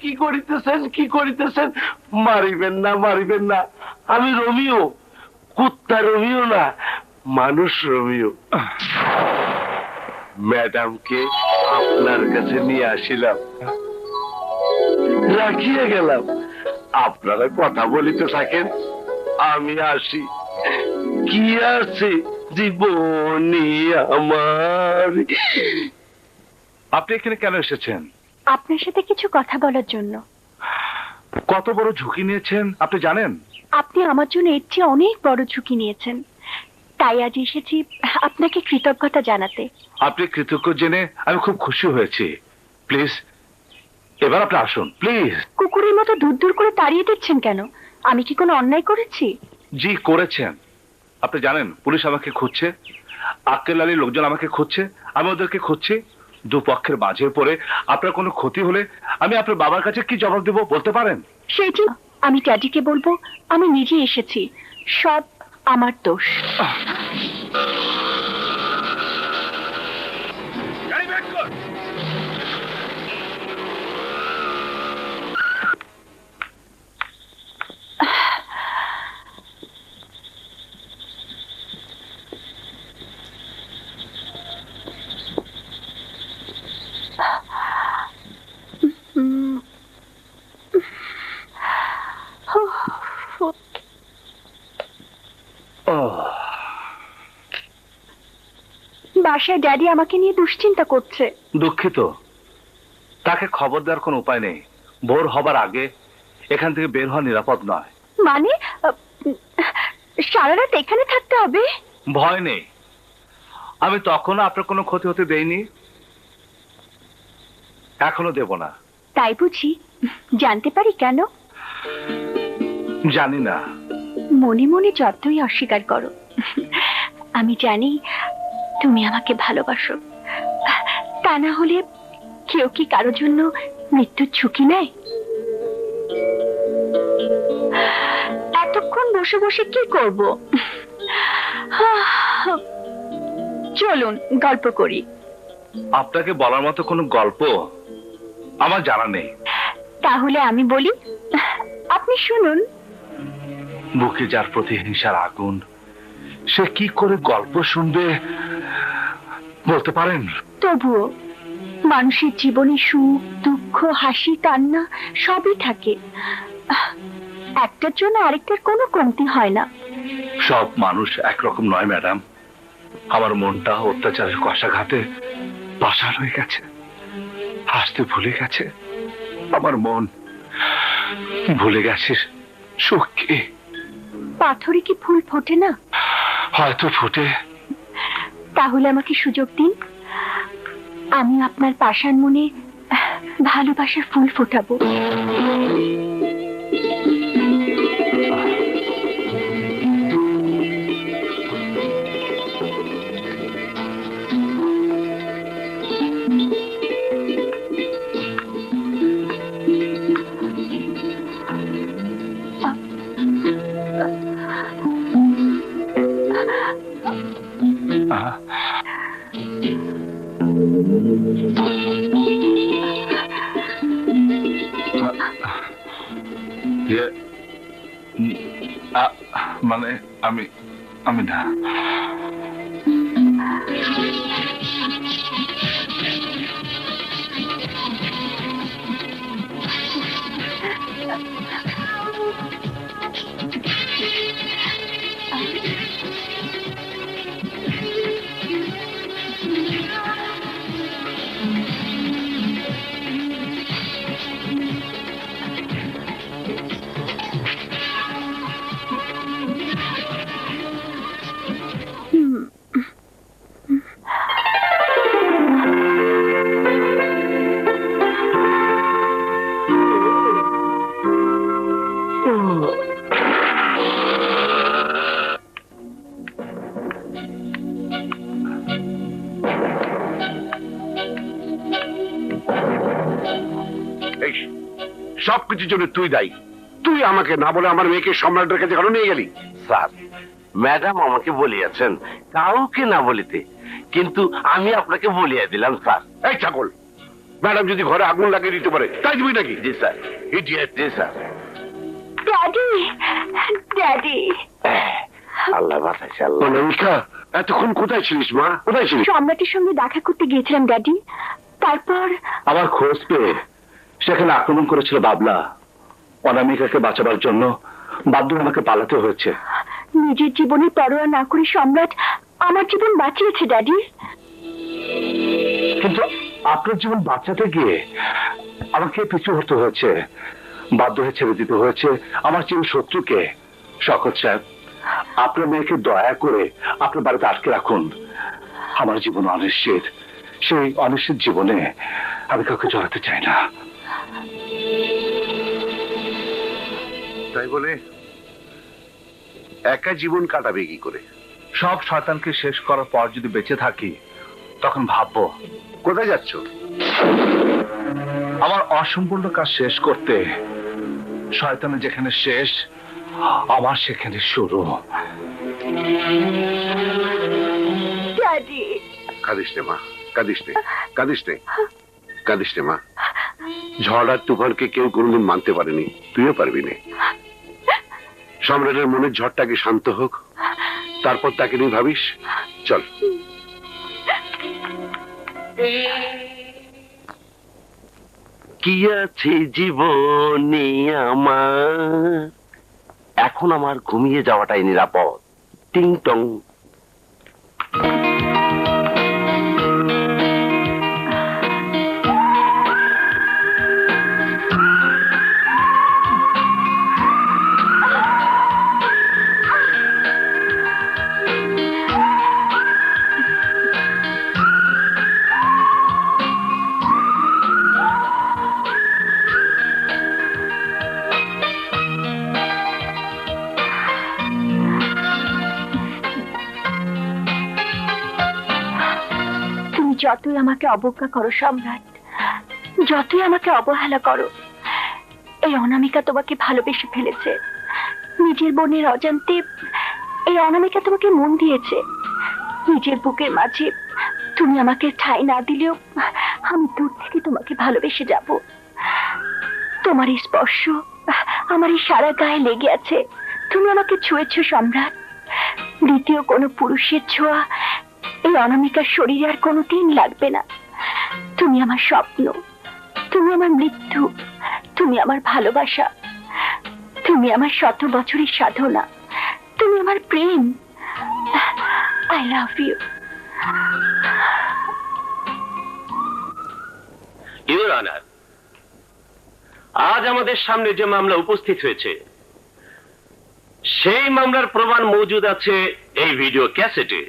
কি করিতেছেন, কি করিতেছেন? মারিবেন না, মারিবেন না। আমি রোমিও, কুত্তা রোমিও না, মানুষ রোমিও। ম্যাডামকে আপনার কাছে নিয়ে আসিলাম, রাখিয়ে গেলাম। আপনারা কথা বলিতে থাকেন, আমি আসি। কি আছে জীবনে আমার? আপনি এখানে কেন এসেছেন? আপনার সাথে কিছু কথা বলার জন্য। কত বড় ঝুঁকি নিয়েছেন আপনি জানেন? আপনি আমার জন্য এর চেয়ে অনেক বড় ঝুঁকি নিয়েছেন, তাই আজ এসেছি আপনাকে কৃতজ্ঞতা জানাতে। আপনি কৃতজ্ঞ জেনে আমি খুব খুশি হয়েছি। প্লিজ এবার আপনি আসুন, প্লিজ। কুকুরের মতো দূর দূর করে তাড়িয়ে দিচ্ছেন কেন? আমি কি কোনো অন্যায় করেছি? জি করেছেন। আপনি জানেন পুলিশ আমাকে খুঁজছে, আক্কেল আলীর লোকজন আমাকে খুঁজছে, আমি ওদেরকে খুঁজছি। দুপক্ষের মাঝে পড়ে আপনার কোনো ক্ষতি হলে আমি আপনার বাবার কাছে কি জবাব দেবো বলতে পারেন? সেটি আমি ড্যাডিকে বলবো আমি নিজে এসেছি, সব আমার দোষ। বাসায় ড্যাডি আমাকে নিয়ে দুশ্চিন্তা করছে। দুঃখিত, তাকে খবর দেওয়ার কোনো উপায় নেই। ভোর হবার আগে এখান থেকে বের হওয়া নিরাপদ নয়। মানে সারা রাত এখানে থাকতে হবে? ভয় নেই, আমি তখনও আপনার কোনো ক্ষতি হতে দেইনি, এখনো দেব না। তাই বুঝি? জানতে পারি কেন? জানি না। মনে মনে যতই অস্বীকার করো, আমি জানি তুমি আমাকে ভালোবাসো। তা না হলে কেউ কি কারো জন্য মৃত্যুর ঝুঁকি নেয়? এতক্ষণ বসে বসে কি করব? চলুন গল্প করি। আপনাকে বলার মতো কোনো গল্প আমার জানা নেই। তাহলে আমি বলি, আপনি শুনুন। বুকে যার প্রতিহিংসার আগুন, সে কি করে গল্প শুনবে বলতে পারেন? তবুও মানুষের জীবনে সুখ দুঃখ হাসি কান্না সবই থাকে, একটার জন্য আরেকটার কোনো কমতি হয় না। সব মানুষ একরকম নয় ম্যাডাম। আমার মনটা অত্যাচারের কষাঘাতে পাষাণ হয়ে গেছে, হাসতে ভুলে গেছে। আমার মন ভুলে গেছে সুখ কি। পাথরে কি ফুল ফোটে না? হয়তো ফুটে। তাহলে আমাকে সুযোগ দিন, আমি আপনার পাষাণ মনে ভালোবাসার ফুল ফোটাবো। মানে আমি না। সবকিছুর জন্য তুই দায়ী। তুই আমাকে না বলে আমার মেয়েকে সম্রাটের কাছে কেন নিয়ে গেলি? স্যার, ম্যাডাম আমাকে বলিয়াছেন কাউকে না বলিতে, কিন্তু আমি আপনাকে বলিয়া দিলাম স্যার। এই ছাগল, ম্যাডাম যদি ঘরে আগুন লাগিয়ে দিতে পারে তাই দিবি নাকি? জি স্যার। ইডিয়েট। জি স্যার। Daddy, daddy. আল্লাহ বাঁচাইছে আল্লাহ। অনামিকা, এতক্ষণ কোথায় ছিলিস মা? কোথায় ছিলিস? সম্রাটের সঙ্গে দেখা করতে গিয়েছিলাম ড্যাডি। তারপর আমার খোঁজ পেয়ে সেখানে আক্রমণ করেছিল বাবলা। অনামিকাকে বাঁচাবার জন্য বাধ্য হয়ে আমাকে পালাতে হয়েছে। নিজের জীবনের পরোয়া না করে সম্রাট আমার জীবন বাঁচিয়েছে ড্যাডি। কিন্তু আপনার জীবন বাঁচাতে গিয়ে আমাকে পিছু হতে হয়েছে, বাধ্য হয়ে ছেড়ে দিতে হয়েছে আমার চির শত্রুকে। শওকত সাহেব, আপনার মেয়েকে দয়া করে আপনার বাড়িতে আটকে রাখুন। আমার জীবন অনিশ্চিত, সেই অনিশ্চিত জীবনে আমি কাউকে জড়াতে চাই না। তাই বলে একা জীবন কাটাবে কি করে? সব শয়তানকে শেষ করার পর যদি বেঁচে থাকি তখন ভাববো। কোথায় যাচ্ছ? আমার অসম্পূর্ণ কাজ শেষ করতে। শয়তানের যেখানে শেষ, আমার সেখানে শুরু। ড্যাডি, কাঁদিস নে মা, কাঁদিস নে, কাঁদিস নে, কাঁদিস নে মা। ঝড় আর তুফানকে কেউ কোনোদিন মানতে পারেনি, তুইও পারবি না। সম্রাটের মনের ঝড়টাকে শান্ত হোক, তারপর তাকে নিয়ে ভাবিস। চল। কি আছে জীবনে আমার, এখন আমার ঘুমিয়ে যাওয়াটাই নিরাপদ। টিং টং। যতই আমাকে অবজ্ঞা করো সম্রাট, যতই আমাকে অবহেলা করো, এই অনামিকা তোমাকে ভালোবেসে ফেলেছে। নিজের বোনের অজান্তে এই অনামিকা তোমাকে মন দিয়েছে। নিজের বুকের মাঝে তুমি আমাকে ঠাঁই না দিলেও আমি দূর থেকে তোমাকে ভালোবেসে যাব। তোমার এই স্পর্শ আমার এই সারা গায়ে লেগে আছে। তুমি আমাকে ছুঁয়েছ সম্রাট। দ্বিতীয় কোনো পুরুষের ছোঁয়া এই অনামিকার শরীরে আর কোনোদিন লাগবে না। তুমি আমার স্বপ্ন, তুমি আমার মৃত্যু, তুমি আমার ভালোবাসা, তুমি আমার 100 বছরের সাধনা, তুমি আমার প্রেম। I love you. Your honour, আজ আমাদের সামনে যে মামলা উপস্থিত হয়েছে সেই মামলার প্রমাণ মজুদ আছে এই ভিডিও ক্যাসেটে।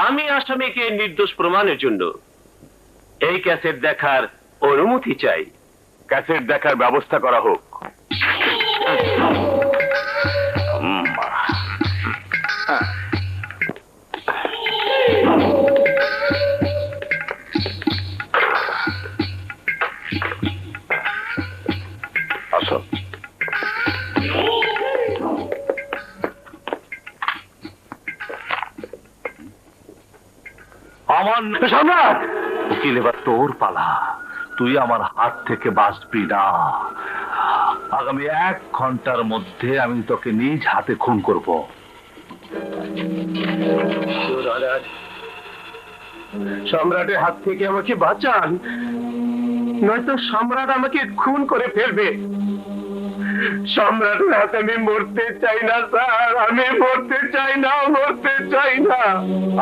আমি আসামিকে নির্দোষ প্রমাণের জন্য এই ক্যাসেট দেখার অনুমতি চাই। ক্যাসেট দেখার ব্যবস্থা করা হোক। আসো। আমার সম্রাট, উকিল এবার তোর পালা। তুই আমার হাত থেকে বাঁচবি না। আগামী 1 ঘন্টার মধ্যে আমি তোকে নিজ হাতে খুন করব। সম্রাটের হাত থেকে আমাকে বাঁচান, নয়তো সম্রাট আমাকে খুন করে ফেলবে। সম্রাটের হাতে আমি মরতে চাই না স্যার, আমি মরতে চাই না, মরতে চাই না।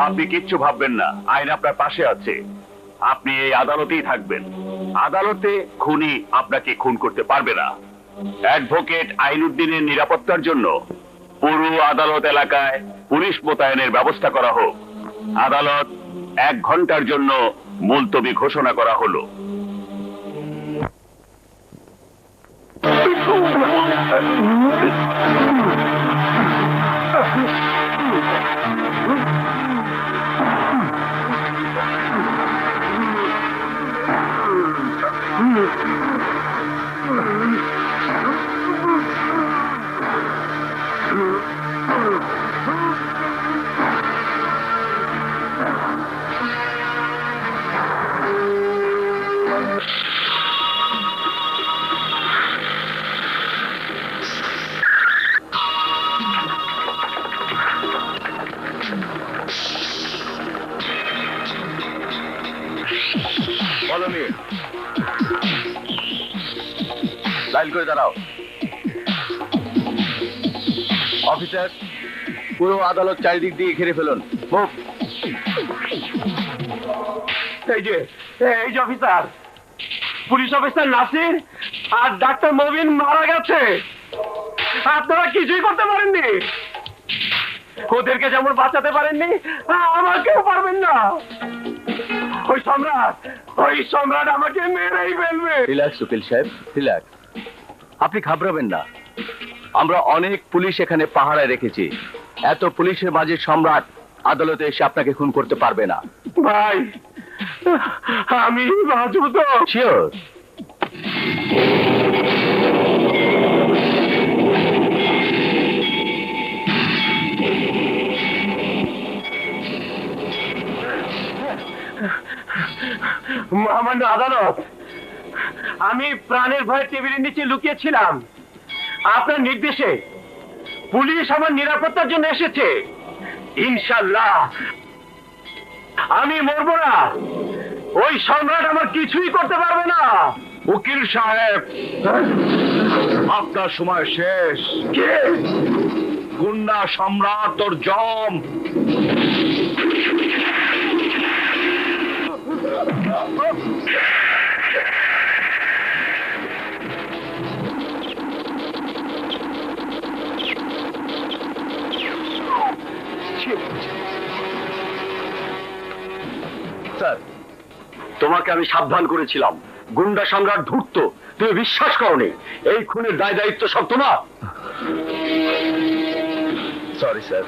আপনি কিচ্ছু ভাববেন না, আইন আপনার পাশে আছে। আপনি এই আদালতেই থাকবেন। আদালতে খুনি আপনাকে খুন করতে পারবে না। অ্যাডভোকেট আইনুদ্দিনের নিরাপত্তার জন্য পুরো আদালত এলাকায় পুলিশ মোতায়েনের ব্যবস্থা করা হোক। আদালত 1 ঘন্টার জন্য মুলতবি ঘোষণা করা হলো। Follow me. লাইন করে দাঁড়াও। অফিসার, পুরো আদালত চারিদিক দিয়ে ঘিরে ফেলুন। মুভ। এই যে অফিসার, পুলিশ অফিসার নাসির আর ডাক্তার মবিন মারা গেছে। আপনারা কিছুই করতে পারেননি। ওদেরকে যেমন বাঁচাতে পারেননি, আমাকেও পারবেন না। ওই সম্রাট আমাকে মেরেই ফেলবে। রিল্যাক্স উকিল সাহেব, রিল্যাক্স। আপনি ঘাবড়াবেন না। আমরা অনেক পুলিশ এখানে পাহারায় রেখেছি। এত পুলিশের মাঝে সম্রাট আদালতে এসে আপনাকে খুন করতে পারবে না। ভাই, আমি বাঁচব তো? শিওর। মহামান্য আদালত, আমি প্রাণের ভয়ে টেবিলের নিচে লুকিয়েছিলাম। আপনার নির্দেশে পুলিশ আমার নিরাপত্তার জন্য এসেছে। ইনশাল্লাহ আমি মরবো না। ওই সম্রাট আমার কিছুই করতে পারবে না। উকিল সাহেব, আপনার সময় শেষ। কে? গুন্ডা সম্রাট তোর জম। স্যার, তোমাকে আমি সাবধান করেছিলাম। গুন্ডা সম্রাট ধূর্ত, তুমি বিশ্বাস করোনি। এই খুনের দায় দায়িত্ব সব তোমার। Sorry sir.